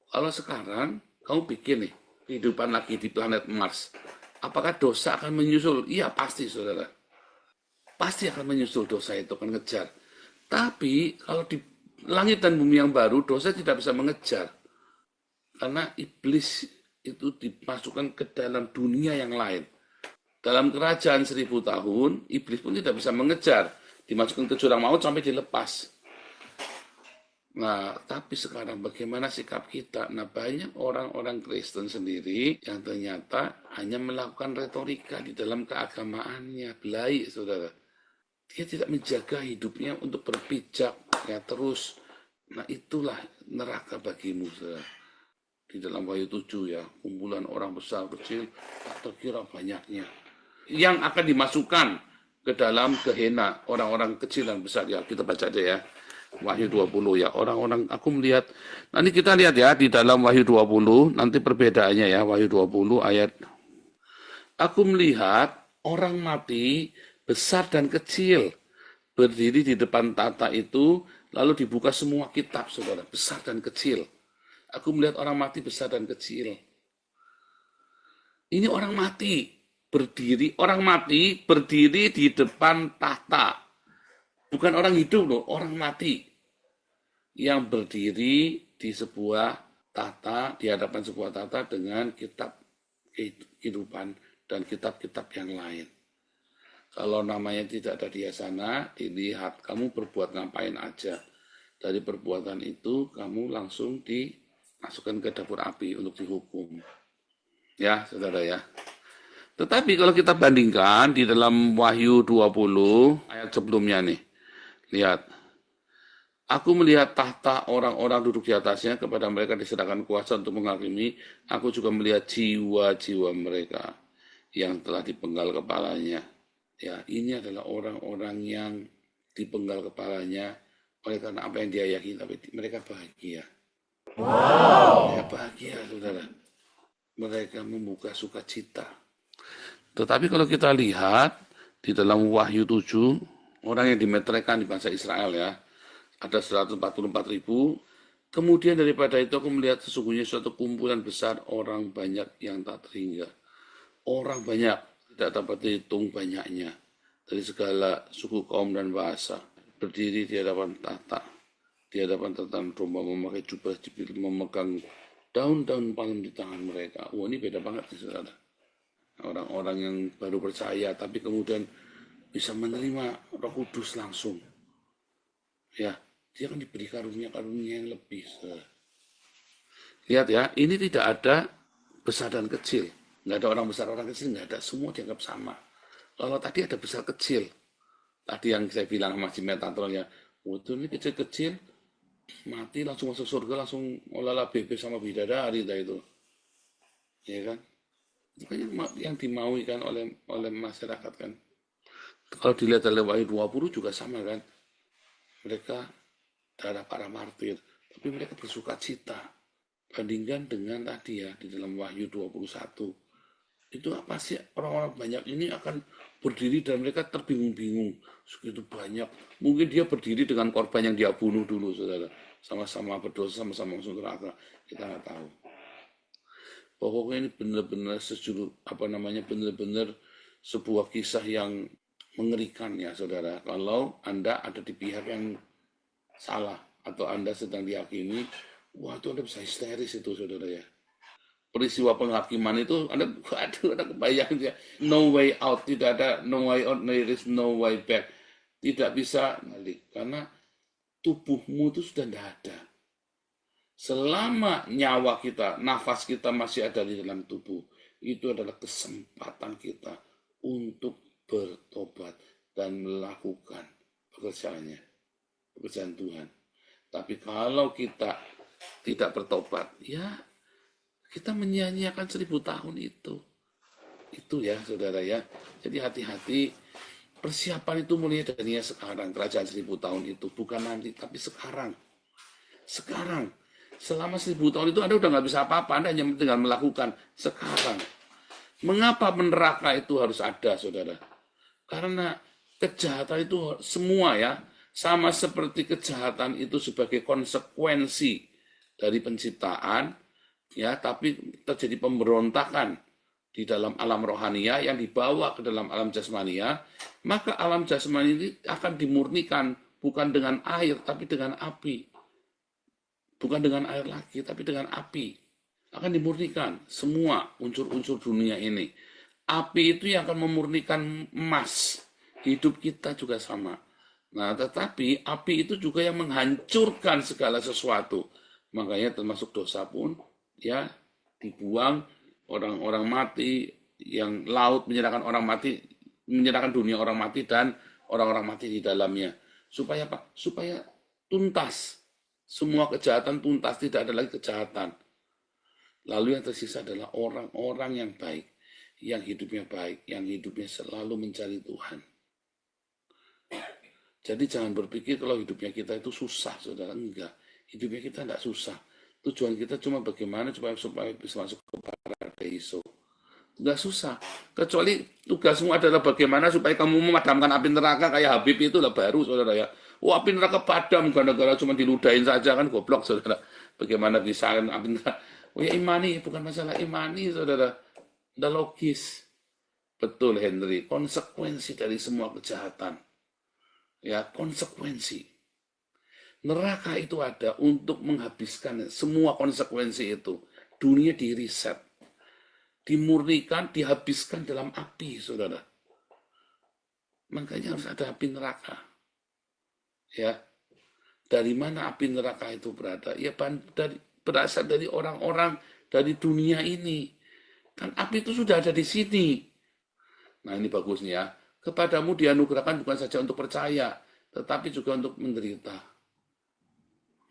Kalau sekarang kamu pikir nih, kehidupan lagi di planet Mars, apakah dosa akan menyusul? Iya, pasti, saudara. Pasti akan menyusul, dosa itu akan ngejar. Tapi kalau di langit dan bumi yang baru, dosa tidak bisa mengejar. Karena iblis itu dimasukkan ke dalam dunia yang lain. Dalam kerajaan 1000 tahun, iblis pun tidak bisa mengejar. Dimasukkan ke jurang maut sampai dilepas. Nah, tapi sekarang bagaimana sikap kita? Nah, banyak orang-orang Kristen sendiri yang ternyata hanya melakukan retorika di dalam keagamaannya. Belai, saudara. Dia tidak menjaga hidupnya untuk berpijak, ya terus. Nah, itulah neraka bagimu, saudara. Di dalam Wahyu 7 ya, kumpulan orang besar kecil tak terkira banyaknya. yang akan dimasukkan ke dalam Gehenna, orang-orang kecil dan besar. Ya, kita baca aja ya. Wahyu 20 ya. Orang-orang, aku melihat, nanti kita lihat ya di dalam Wahyu 20, nanti perbedaannya ya. Wahyu 20 ayat, aku melihat orang mati besar dan kecil berdiri di depan tata itu, lalu dibuka semua kitab, saudara, besar dan kecil. Aku melihat orang mati besar dan kecil. Ini orang mati berdiri di depan tahta. Bukan orang hidup loh, orang mati yang berdiri di sebuah tahta, di hadapan sebuah tahta dengan kitab kehidupan dan kitab-kitab yang lain. Kalau namanya tidak ada di sana, dilihat kamu berbuat ngapain aja. Dari perbuatan itu kamu langsung dimasukkan ke dapur api untuk dihukum. Ya, saudara ya. Tetapi kalau kita bandingkan di dalam Wahyu 20 ayat sebelumnya nih. Lihat. Aku melihat tahta orang-orang duduk di atasnya, kepada mereka diserahkan kuasa untuk menghakimi. Aku juga melihat jiwa-jiwa mereka yang telah dipenggal kepalanya. Ya, ini adalah orang-orang yang dipenggal kepalanya oleh karena apa yang dia yakini, tapi mereka bahagia. Wow. Mereka bahagia, saudara. Mereka membuka sukacita. Tetapi kalau kita lihat di dalam Wahyu 7, orang yang dimeteraikan di bangsa Israel ya, ada 144.000. Kemudian daripada itu aku melihat sesungguhnya suatu kumpulan besar orang banyak yang tak terhingga. Orang banyak, tidak dapat dihitung banyaknya. Dari segala suku, kaum, dan bahasa. Berdiri di hadapan tahta. Di hadapan tatanan domba, memakai jubah jepit, memegang daun-daun palem di tangan mereka. Wah, ini beda banget nih, saudara. Orang-orang yang baru percaya, tapi kemudian bisa menerima Roh Kudus langsung. Ya, dia akan diberi karunia-karunia yang lebih. Lihat ya, ini tidak ada besar dan kecil. Nggak ada orang besar, orang kecil, nggak ada. Semua dianggap sama. Kalau tadi ada besar kecil. Tadi yang saya bilang sama si Metatronnya, itu ini kecil-kecil, mati langsung masuk surga, langsung olahlah bebek sama bidadari itu. Ya kan? Itu kan yang dimaui kan oleh masyarakat kan. Kalau dilihat dari Wahyu 20 juga sama kan. Mereka darah para martir, tapi mereka bersuka cita. Bandingkan dengan tadi ya, di dalam Wahyu 21. Itu apa sih, orang-orang banyak ini akan berdiri dan mereka terbingung-bingung. Segitu banyak. Mungkin dia berdiri dengan korban yang dia bunuh dulu, saudara. Sama-sama berdosa, sama-sama masuk neraka. Kita nggak tahu. Pokoknya ini benar-benar benar-benar sebuah kisah yang mengerikan ya, saudara. Kalau Anda ada di pihak yang salah atau Anda sedang dihakimi, wah itu Anda bisa histeris itu, saudara ya. Peristiwa penghakiman itu Anda kebayang ya, no way out, tidak ada no way out, there is no way back. Tidak bisa balik karena tubuhmu itu sudah tidak ada. Selama nyawa kita, nafas kita masih ada di dalam tubuh, itu adalah kesempatan kita untuk bertobat dan melakukan pekerjaan Tuhan. Tapi kalau kita tidak bertobat, ya kita menyia-nyiakan 1000 tahun itu. Itu ya, saudara ya. Jadi hati-hati, persiapan itu mulai dari sekarang. Kerajaan 1000 tahun itu bukan nanti, tapi sekarang. Sekarang. Selama 1000 tahun itu Anda udah nggak bisa apa-apa, Anda hanya tinggal melakukan sekarang. Mengapa neraka itu harus ada, saudara? Karena kejahatan itu semua ya, sama seperti kejahatan itu sebagai konsekuensi dari penciptaan, ya, tapi terjadi pemberontakan di dalam alam rohania yang dibawa ke dalam alam jasmania, maka alam jasmani ini akan dimurnikan bukan dengan air, tapi dengan api. Bukan dengan air lagi, tapi dengan api. Akan dimurnikan semua unsur-unsur dunia ini. Api itu yang akan memurnikan emas. Hidup kita juga sama. Nah, tetapi api itu juga yang menghancurkan segala sesuatu. Makanya termasuk dosa pun ya dibuang, orang-orang mati, yang laut menyerahkan orang mati, menyerahkan dunia orang mati dan orang-orang mati di dalamnya. Supaya apa? Supaya tuntas. Semua kejahatan tuntas, tidak ada lagi kejahatan. Lalu yang tersisa adalah orang-orang yang baik, yang hidupnya baik, yang hidupnya selalu mencari Tuhan. Jadi jangan berpikir kalau hidupnya kita itu susah, saudara. Enggak, hidupnya kita enggak susah. Tujuan kita cuma bagaimana supaya bisa masuk ke paradiso. Enggak susah. Kecuali tugasmu adalah bagaimana supaya kamu memadamkan api neraka kayak Habib itu lah baru, saudara ya. Oh, api neraka padam gara-gara cuma diludahin saja kan, goblok, saudara. Bagaimana bisa api neraka? Oh ya imani, bukan masalah imani, saudara. Udah logis. Betul, Henry. Konsekuensi dari semua kejahatan. Ya, konsekuensi. Neraka itu ada untuk menghabiskan semua konsekuensi itu. Dunia diriset. Dimurnikan, dihabiskan dalam api, saudara. Makanya harus ada api neraka. Ya. Dari mana api neraka itu berada? Ya, berasal dari orang-orang dari dunia ini. Kan api itu sudah ada di sini. Nah, ini bagusnya. Kepadamu dianugerahkan bukan saja untuk percaya, tetapi juga untuk menderita.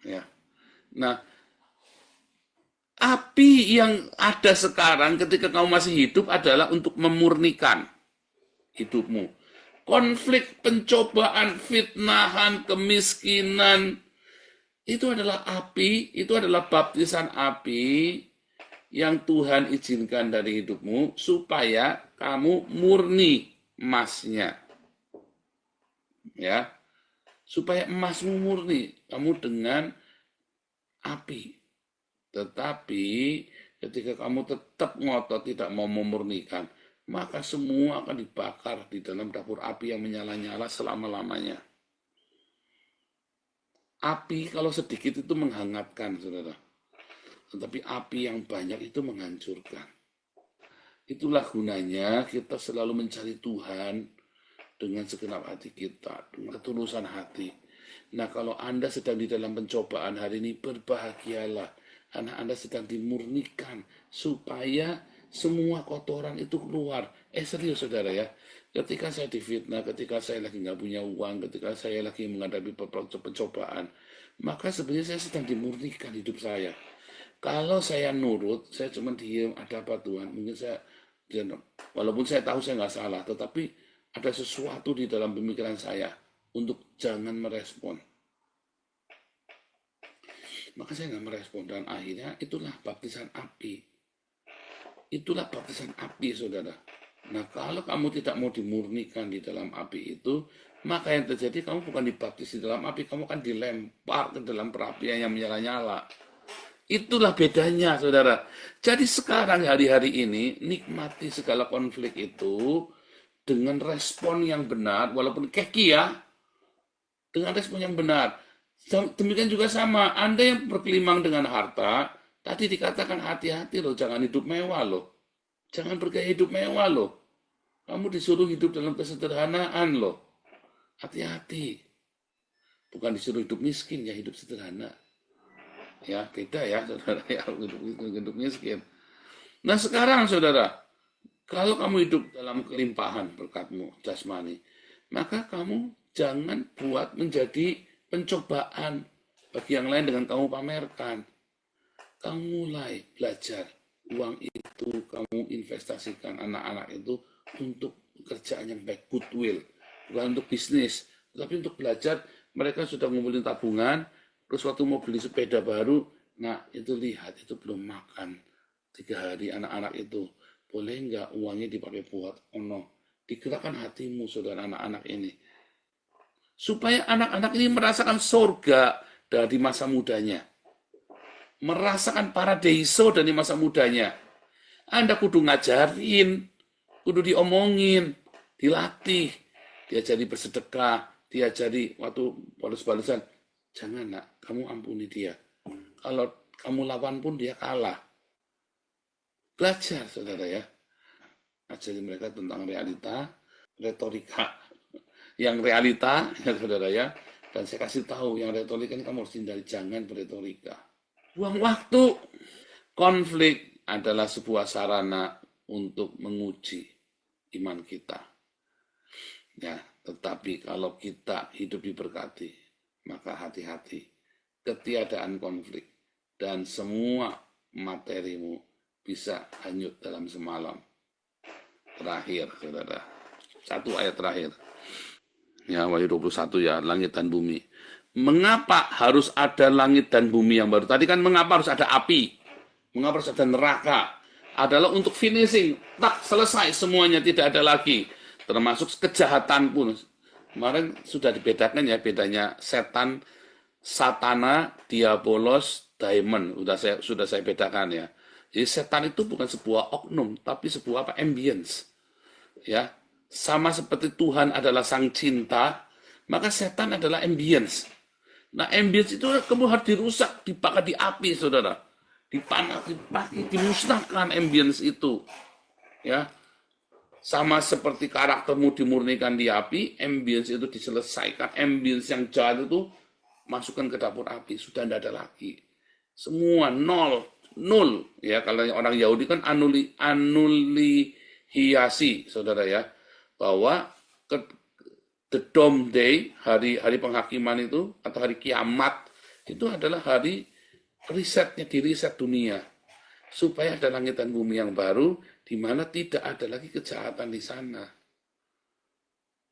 Ya. Nah, api yang ada sekarang ketika kamu masih hidup adalah untuk memurnikan hidupmu. Konflik, pencobaan, fitnahan, kemiskinan, itu adalah api, itu adalah baptisan api yang Tuhan izinkan dari hidupmu supaya kamu murni emasnya. Ya. Supaya emasmu murni, kamu dengan api. Tetapi ketika kamu tetap ngotot tidak mau memurnikan, maka semua akan dibakar di dalam dapur api yang menyala-nyala selama-lamanya. Api kalau sedikit itu menghangatkan, saudara. Tetapi api yang banyak itu menghancurkan. Itulah gunanya kita selalu mencari Tuhan dengan segenap hati kita, dengan ketulusan hati. Nah, kalau Anda sedang di dalam pencobaan hari ini, berbahagialah. Karena Anda sedang dimurnikan supaya semua kotoran itu keluar. Serius, saudara ya. Ketika saya difitnah, ketika saya lagi nggak punya uang, ketika saya lagi menghadapi pencobaan, maka sebenarnya saya sedang dimurnikan hidup saya. Kalau saya nurut, saya cuma diem, ada apa Tuhan? Mungkin saya, walaupun saya tahu saya nggak salah, tetapi ada sesuatu di dalam pemikiran saya untuk jangan merespon. Maka saya nggak merespon, dan akhirnya itulah baptisan api. Itulah baptisan api, saudara. Nah, kalau kamu tidak mau dimurnikan di dalam api itu, maka yang terjadi kamu bukan dibaptis di dalam api, kamu akan dilempar ke dalam perapian yang menyala-nyala. Itulah bedanya, saudara. Jadi sekarang hari-hari ini, nikmati segala konflik itu dengan respon yang benar, walaupun keki ya, dengan respon yang benar. Demikian juga sama, Anda yang berkelimang dengan harta, tadi dikatakan hati-hati loh, jangan hidup mewah loh. Jangan bergaya hidup mewah loh. Kamu disuruh hidup dalam kesederhanaan loh. Hati-hati. Bukan disuruh hidup miskin, ya hidup sederhana. Ya, beda ya, saudara, ya, hidup miskin. Nah sekarang, saudara, kalau kamu hidup dalam kelimpahan berkatmu, jasmani, maka kamu jangan buat menjadi pencobaan bagi yang lain dengan kamu pamerkan. Kamu mulai belajar. Uang itu kamu investasikan anak-anak itu untuk pekerjaan yang baik, goodwill. Bukan untuk bisnis, tapi untuk belajar. Mereka sudah ngumpulin tabungan, terus waktu mau beli sepeda baru, nah itu lihat, itu belum makan 3 hari anak-anak itu. Boleh nggak uangnya dipakai buat digerakkan hatimu, saudara, anak-anak ini. Supaya anak-anak ini merasakan surga dari masa mudanya. Merasakan paradeiso dari masa mudanya. Anda kudu ngajarin, kudu diomongin, dilatih, diajari bersedekah, diajari waktu balas-balasan. Jangan nak, kamu ampuni dia. Kalau kamu lawan pun dia kalah. Belajar, saudara ya. Ajari mereka tentang realita, retorika. Yang realita, ya saudara ya. Dan saya kasih tahu, yang retorika ini kamu harus hindari, jangan berretorika. Buang waktu. Konflik adalah sebuah sarana untuk menguji iman kita. Ya, tetapi kalau kita hidup diberkati, maka hati-hati. Ketiadaan konflik dan semua materimu bisa hanyut dalam semalam. terakhir, saudara. Satu ayat terakhir. Ya, Wahyu 21 ya, langit dan bumi. Mengapa harus ada langit dan bumi yang baru? Tadi kan mengapa harus ada api? Mengapa harus ada neraka? Adalah untuk finishing. Tak, selesai semuanya, tidak ada lagi. Termasuk kejahatan pun. Kemarin sudah dibedakan ya, bedanya setan, satana, diabolos, daemon. Sudah saya bedakan ya. Jadi setan itu bukan sebuah oknum, tapi sebuah apa? Ambience. Ya, sama seperti Tuhan adalah sang cinta, maka setan adalah ambience. Nah, ambience itu kemudian harus dirusak, dibakar di api, saudara. Dipanas, dibakar, dimusnahkan ambience itu. Ya, sama seperti karaktermu dimurnikan di api, ambience itu diselesaikan. Ambience yang jahat itu masukkan ke dapur api, sudah tidak ada lagi. Semua nol. Ya, kalau orang Yahudi kan anulihiyasi, saudara ya. Bahwa the Dome Day, hari penghakiman itu, atau hari kiamat, itu adalah hari risetnya, di riset dunia. Supaya ada langit dan bumi yang baru, di mana tidak ada lagi kejahatan di sana.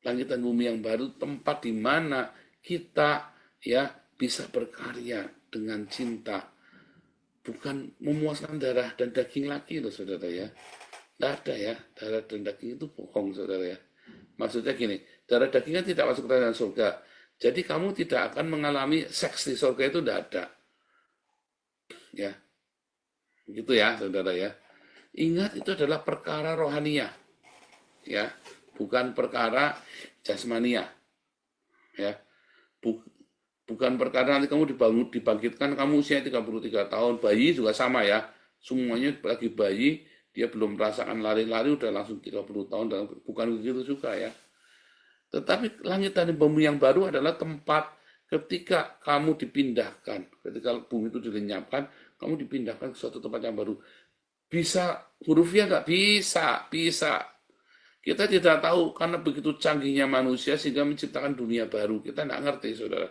Langit dan bumi yang baru, tempat di mana kita ya bisa berkarya dengan cinta. Bukan memuaskan darah dan daging lagi loh, saudara ya. Tidak ada ya, darah dan daging itu bohong, saudara ya. Maksudnya gini, darah dagingnya tidak masuk ke dalam surga. Jadi kamu tidak akan mengalami seks di surga, itu tidak ada. Ya, gitu ya, saudara ya. Ingat, itu adalah perkara rohania, ya, bukan perkara jasmania, ya. Bukan perkara nanti kamu dibangkitkan, kamu usia 33 tahun, bayi juga sama ya. Semuanya lagi bayi, dia belum merasakan lari-lari, udah langsung 30 tahun, bukan begitu juga ya. Tetapi langit dan bumi yang baru adalah tempat ketika kamu dipindahkan, ketika bumi itu dilenyapkan, kamu dipindahkan ke suatu tempat yang baru. Bisa hurufnya nggak? Bisa. Kita tidak tahu, karena begitu canggihnya manusia sehingga menciptakan dunia baru. Kita nggak ngerti, saudara.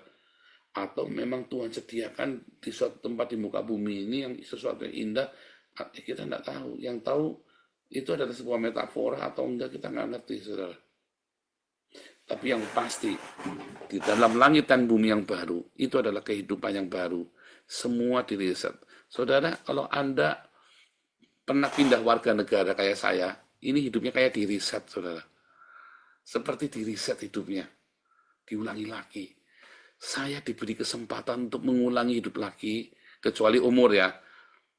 Atau memang Tuhan sediakan di suatu tempat di muka bumi ini yang sesuatu yang indah, kita tidak tahu. Yang tahu itu adalah sebuah metafora atau enggak, kita nggak ngerti, saudara. Tapi yang pasti, di dalam langit dan bumi yang baru, itu adalah kehidupan yang baru. Semua diriset. Saudara, kalau Anda pernah pindah warga negara kayak saya, ini hidupnya kayak diriset, saudara. Seperti diriset hidupnya. Diulangi lagi. Saya diberi kesempatan untuk mengulangi hidup lagi, kecuali umur ya.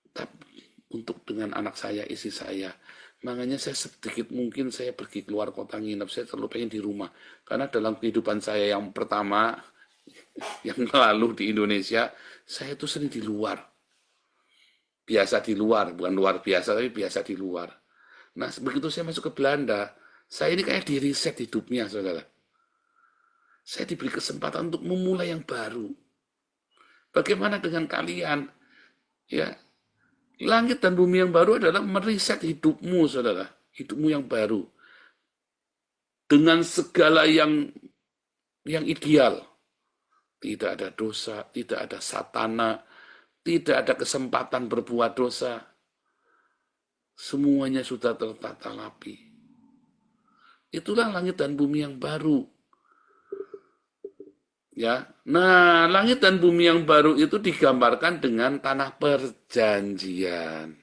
Tapi untuk dengan anak saya, istri saya. Makanya saya sedikit mungkin saya pergi keluar kota nginep, saya selalu pengen di rumah. Karena dalam kehidupan saya yang pertama, yang lalu di Indonesia, saya itu sering di luar. Biasa di luar, bukan luar biasa, tapi biasa di luar. Nah, begitu saya masuk ke Belanda, saya ini kayak di riset hidupnya, saudara. Saya diberi kesempatan untuk memulai yang baru. Bagaimana dengan kalian? Ya, langit dan bumi yang baru adalah meriset hidupmu, saudara. Hidupmu yang baru. Dengan segala yang ideal. Tidak ada dosa, tidak ada satana, tidak ada kesempatan berbuat dosa. Semuanya sudah tertata rapi. Itulah langit dan bumi yang baru. Ya, nah langit dan bumi yang baru itu digambarkan dengan tanah perjanjian.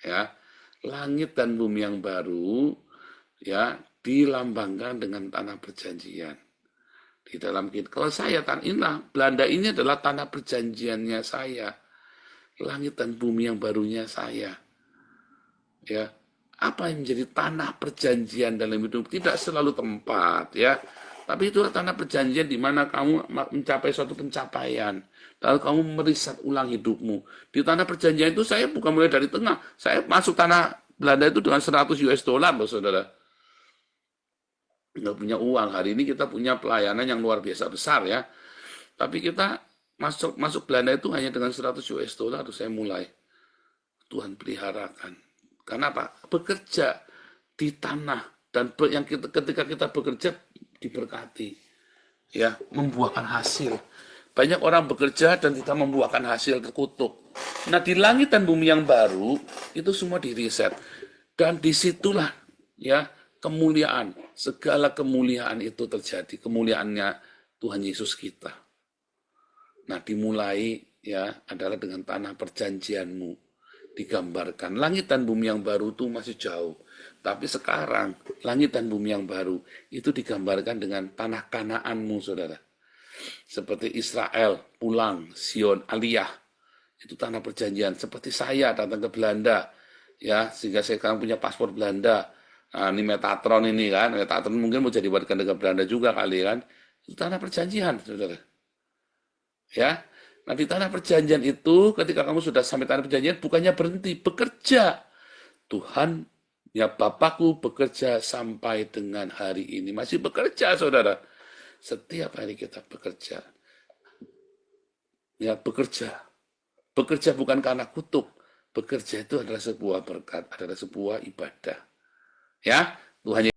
Ya, langit dan bumi yang baru ya dilambangkan dengan tanah perjanjian. Di dalam kalau saya inilah Belanda ini adalah tanah perjanjiannya saya. Langit dan bumi yang barunya saya. Ya, apa yang menjadi tanah perjanjian dalam hidup? Tidak selalu tempat ya. Tapi itulah tanah perjanjian di mana kamu mencapai suatu pencapaian. Lalu kamu meriset ulang hidupmu. Di tanah perjanjian itu saya bukan mulai dari tengah. Saya masuk tanah Belanda itu dengan 100 US dollar loh, saudara. Nggak punya uang. Hari ini kita punya pelayanan yang luar biasa besar ya. Tapi kita masuk Belanda itu hanya dengan 100 US dollar. Terus saya mulai. Tuhan peliharakan. Karena apa? Bekerja di tanah. Dan yang ketika kita bekerja, diberkati, ya, membuahkan hasil. Banyak orang bekerja dan tidak membuahkan hasil, terkutuk. Nah, di langit dan bumi yang baru itu semua diriset, dan disitulah ya, kemuliaan, segala kemuliaan itu terjadi, kemuliaannya Tuhan Yesus kita. Nah, dimulai ya adalah dengan tanah perjanjianmu, digambarkan. Langit dan bumi yang baru itu masih jauh. Tapi sekarang, langit dan bumi yang baru itu digambarkan dengan tanah Kanaanmu, saudara. Seperti Israel pulang, Sion, Aliyah, itu tanah perjanjian. Seperti saya datang ke Belanda, ya, sehingga saya sekarang punya paspor Belanda. Nah, ini Metatron ini kan, Metatron mungkin mau jadi warga negara Belanda juga kali kan. Itu tanah perjanjian, saudara. Ya, nah di tanah perjanjian itu, ketika kamu sudah sampai tanah perjanjian, bukannya berhenti, bekerja. Tuhan, ya Bapakku bekerja sampai dengan hari ini. Masih bekerja, saudara. Setiap hari kita bekerja. Ya, bekerja. Bekerja bukan karena kutuk. Bekerja itu adalah sebuah berkat, adalah sebuah ibadah. Ya, Tuhan